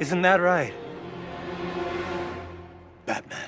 Isn't that right? Batman.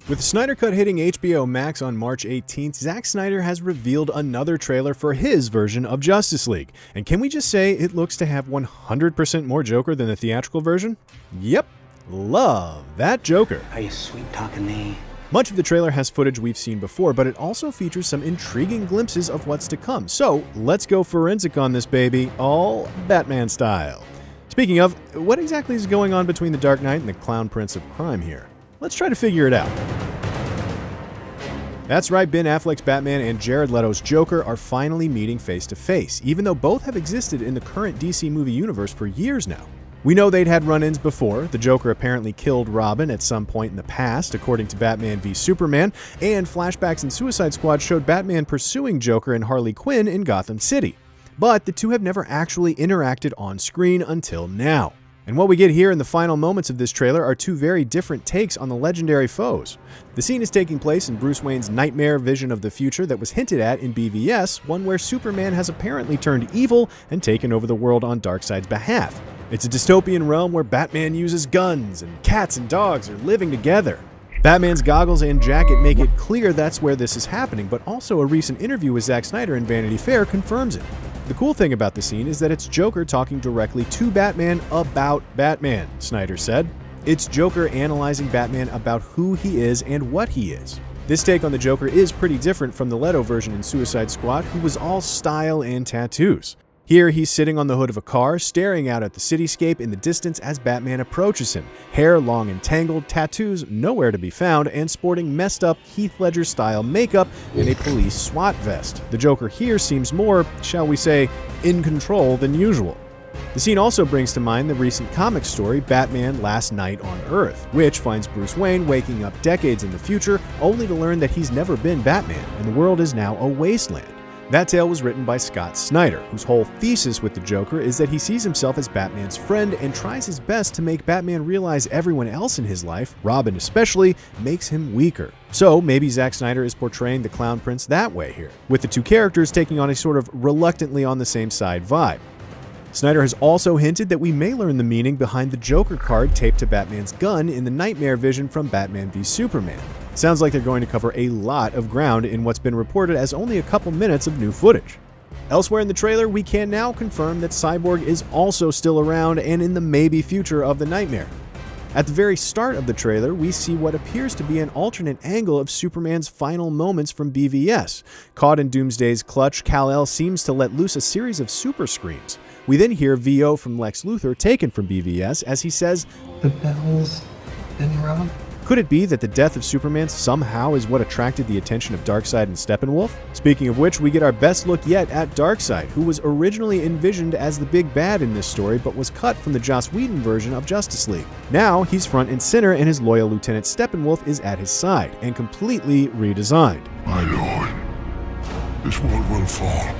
With the Snyder Cut hitting HBO Max on March 18th, Zack Snyder has revealed another trailer for his version of Justice League. And can we just say it looks to have 100% more Joker than the theatrical version? Yep, love that Joker. Are you sweet-talking me? Much of the trailer has footage we've seen before, but it also features some intriguing glimpses of what's to come. So let's go forensic on this baby, all Batman style. Speaking of, what exactly is going on between the Dark Knight and the Clown Prince of Crime here? Let's try to figure it out. That's right, Ben Affleck's Batman and Jared Leto's Joker are finally meeting face to face, even though both have existed in the current DC movie universe for years now. We know they'd had run-ins before. The Joker apparently killed Robin at some point in the past, according to Batman v Superman, and flashbacks in Suicide Squad showed Batman pursuing Joker and Harley Quinn in Gotham City. But the two have never actually interacted on screen until now. And what we get here in the final moments of this trailer are two very different takes on the legendary foes. The scene is taking place in Bruce Wayne's Knightmare vision of the future that was hinted at in BVS, one where Superman has apparently turned evil and taken over the world on Darkseid's behalf. It's a dystopian realm where Batman uses guns and cats and dogs are living together. Batman's goggles and jacket make it clear that's where this is happening, but also a recent interview with Zack Snyder in Vanity Fair confirms it. The cool thing about the scene is that it's Joker talking directly to Batman about Batman, Snyder said. It's Joker analyzing Batman about who he is and what he is. This take on the Joker is pretty different from the Leto version in Suicide Squad, who was all style and tattoos. Here, he's sitting on the hood of a car, staring out at the cityscape in the distance as Batman approaches him. Hair long and tangled, tattoos nowhere to be found, and sporting messed up Heath Ledger-style makeup and a police SWAT vest. The Joker here seems more, shall we say, in control than usual. The scene also brings to mind the recent comic story Batman Last Night on Earth, which finds Bruce Wayne waking up decades in the future only to learn that he's never been Batman and the world is now a wasteland. That tale was written by Scott Snyder, whose whole thesis with the Joker is that he sees himself as Batman's friend and tries his best to make Batman realize everyone else in his life, Robin especially, makes him weaker. So maybe Zack Snyder is portraying the Clown Prince that way here, with the two characters taking on a sort of reluctantly on the same side vibe. Snyder has also hinted that we may learn the meaning behind the Joker card taped to Batman's gun in the Knightmare vision from Batman v Superman. Sounds like they're going to cover a lot of ground in what's been reported as only a couple minutes of new footage. Elsewhere in the trailer, we can now confirm that Cyborg is also still around and in the maybe future of the Knightmare. At the very start of the trailer, we see what appears to be an alternate angle of Superman's final moments from BVS. Caught in Doomsday's clutch, Kal-El seems to let loose a series of super screams. We then hear VO from Lex Luthor taken from BVS as he says, "The bells didn't rung." Could it be that the death of Superman somehow is what attracted the attention of Darkseid and Steppenwolf? Speaking of which, we get our best look yet at Darkseid, who was originally envisioned as the big bad in this story but was cut from the Joss Whedon version of Justice League. Now, he's front and center and his loyal Lieutenant Steppenwolf is at his side and completely redesigned. My lord, this world will fall.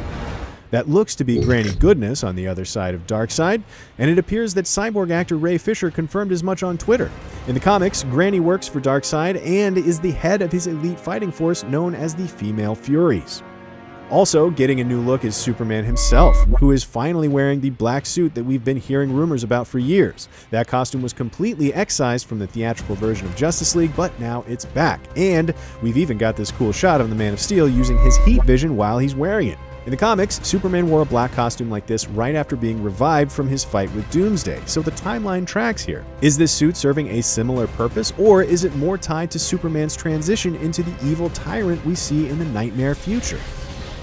That looks to be Granny Goodness on the other side of Darkseid, and it appears that Cyborg actor Ray Fisher confirmed as much on Twitter. In the comics, Granny works for Darkseid and is the head of his elite fighting force known as the Female Furies. Also, getting a new look is Superman himself, who is finally wearing the black suit that we've been hearing rumors about for years. That costume was completely excised from the theatrical version of Justice League, but now it's back. And we've even got this cool shot of the Man of Steel using his heat vision while he's wearing it. In the comics, Superman wore a black costume like this right after being revived from his fight with Doomsday, so the timeline tracks here. Is this suit serving a similar purpose, or is it more tied to Superman's transition into the evil tyrant we see in the Knightmare future?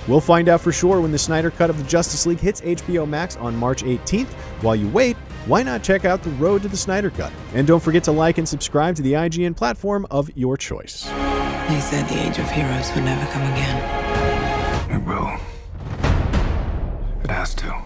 We'll find out for sure when the Snyder Cut of the Justice League hits HBO Max on March 18th. While you wait, why not check out The Road to the Snyder Cut? And don't forget to like and subscribe to the IGN platform of your choice. They said the age of heroes would never come again. It will. It has to.